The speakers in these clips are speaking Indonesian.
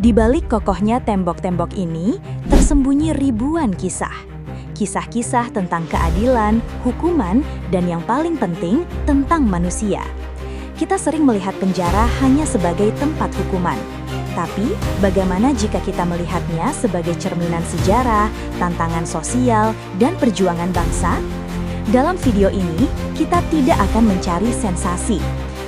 Di balik kokohnya tembok-tembok ini, tersembunyi ribuan kisah. Kisah-kisah tentang keadilan, hukuman, dan yang paling penting, tentang manusia. Kita sering melihat penjara hanya sebagai tempat hukuman. Tapi, bagaimana jika kita melihatnya sebagai cerminan sejarah, tantangan sosial, dan perjuangan bangsa? Dalam video ini, kita tidak akan mencari sensasi.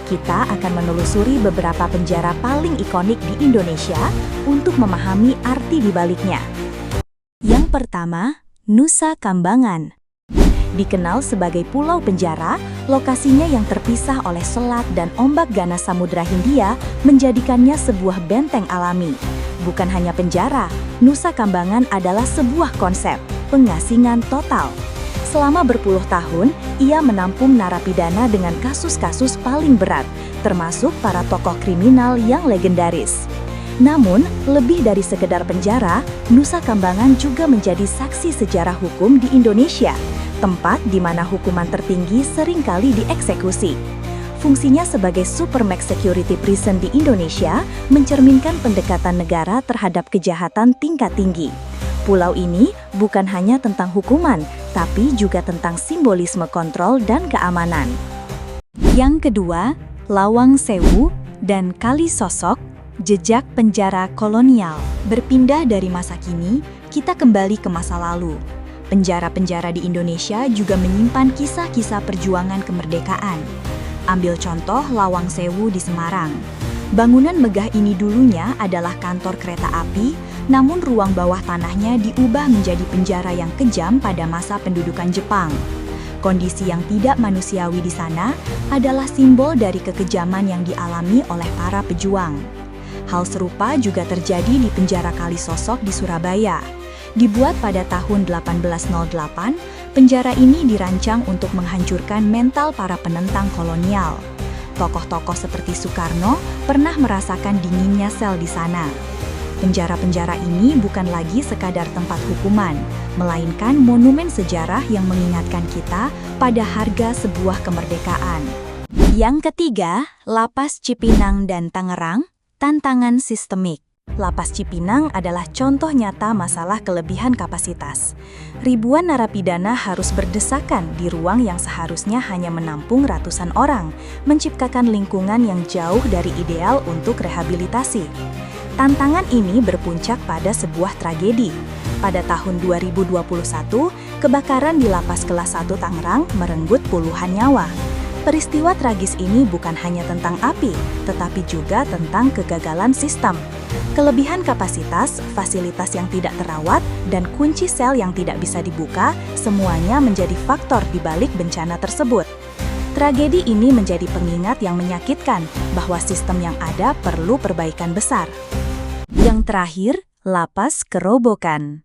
Kita akan menelusuri beberapa penjara paling ikonik di Indonesia untuk memahami arti di baliknya. Yang pertama, Nusa Kambangan. Dikenal sebagai pulau penjara, lokasinya yang terpisah oleh selat dan ombak ganas Samudra Hindia menjadikannya sebuah benteng alami. Bukan hanya penjara, Nusa Kambangan adalah sebuah konsep, pengasingan total. Selama berpuluh tahun, ia menampung narapidana dengan kasus-kasus paling berat, termasuk para tokoh kriminal yang legendaris. Namun, lebih dari sekedar penjara, Nusa Kambangan juga menjadi saksi sejarah hukum di Indonesia, tempat di mana hukuman tertinggi seringkali dieksekusi. Fungsinya sebagai Supermax Security Prison di Indonesia mencerminkan pendekatan negara terhadap kejahatan tingkat tinggi. Pulau ini bukan hanya tentang hukuman, tapi juga tentang simbolisme kontrol dan keamanan. Yang kedua, Lawang Sewu dan Kali Sosok, jejak penjara kolonial. Berpindah dari masa kini, kita kembali ke masa lalu. Penjara-penjara di Indonesia juga menyimpan kisah-kisah perjuangan kemerdekaan. Ambil contoh Lawang Sewu di Semarang. Bangunan megah ini dulunya adalah kantor kereta api, namun ruang bawah tanahnya diubah menjadi penjara yang kejam pada masa pendudukan Jepang. Kondisi yang tidak manusiawi di sana adalah simbol dari kekejaman yang dialami oleh para pejuang. Hal serupa juga terjadi di penjara Kali Sosok di Surabaya. Dibuat pada tahun 1808, penjara ini dirancang untuk menghancurkan mental para penentang kolonial. Tokoh-tokoh seperti Soekarno pernah merasakan dinginnya sel di sana. Penjara-penjara ini bukan lagi sekadar tempat hukuman, melainkan monumen sejarah yang mengingatkan kita pada harga sebuah kemerdekaan. Yang ketiga, Lapas Cipinang dan Tangerang, tantangan sistemik. Lapas Cipinang adalah contoh nyata masalah kelebihan kapasitas. Ribuan narapidana harus berdesakan di ruang yang seharusnya hanya menampung ratusan orang, menciptakan lingkungan yang jauh dari ideal untuk rehabilitasi. Tantangan ini berpuncak pada sebuah tragedi. Pada tahun 2021, kebakaran di Lapas Kelas 1 Tangerang merenggut puluhan nyawa. Peristiwa tragis ini bukan hanya tentang api, tetapi juga tentang kegagalan sistem. Kelebihan kapasitas, fasilitas yang tidak terawat, dan kunci sel yang tidak bisa dibuka, semuanya menjadi faktor di balik bencana tersebut. Tragedi ini menjadi pengingat yang menyakitkan bahwa sistem yang ada perlu perbaikan besar. Yang terakhir, Lapas Kerobokan.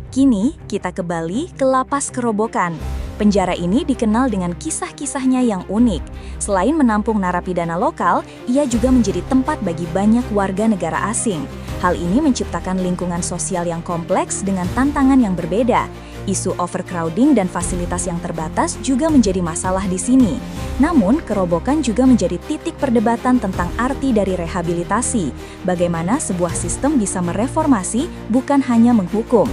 Kini, kita kembali ke Lapas Kerobokan. Penjara ini dikenal dengan kisah-kisahnya yang unik. Selain menampung narapidana lokal, ia juga menjadi tempat bagi banyak warga negara asing. Hal ini menciptakan lingkungan sosial yang kompleks dengan tantangan yang berbeda. Isu overcrowding dan fasilitas yang terbatas juga menjadi masalah di sini. Namun, kerobokan juga menjadi titik perdebatan tentang arti dari rehabilitasi. Bagaimana sebuah sistem bisa mereformasi, bukan hanya menghukum.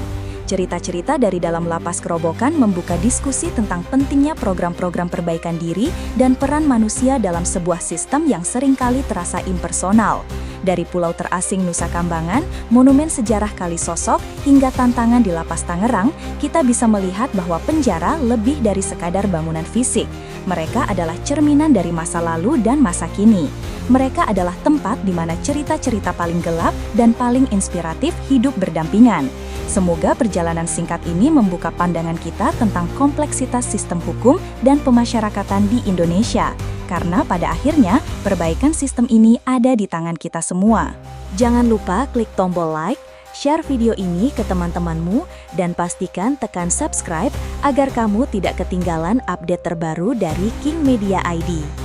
Cerita-cerita dari dalam Lapas Kerobokan membuka diskusi tentang pentingnya program-program perbaikan diri dan peran manusia dalam sebuah sistem yang seringkali terasa impersonal. Dari pulau terasing Nusa Kambangan, monumen sejarah Kali Sosok, hingga tantangan di Lapas Tangerang, kita bisa melihat bahwa penjara lebih dari sekadar bangunan fisik. Mereka adalah cerminan dari masa lalu dan masa kini. Mereka adalah tempat di mana cerita-cerita paling gelap dan paling inspiratif hidup berdampingan. Semoga perjalanan singkat ini membuka pandangan kita tentang kompleksitas sistem hukum dan pemasyarakatan di Indonesia. Karena pada akhirnya, perbaikan sistem ini ada di tangan kita semua. Jangan lupa klik tombol like, share video ini ke teman-temanmu, dan pastikan tekan subscribe agar kamu tidak ketinggalan update terbaru dari King Media ID.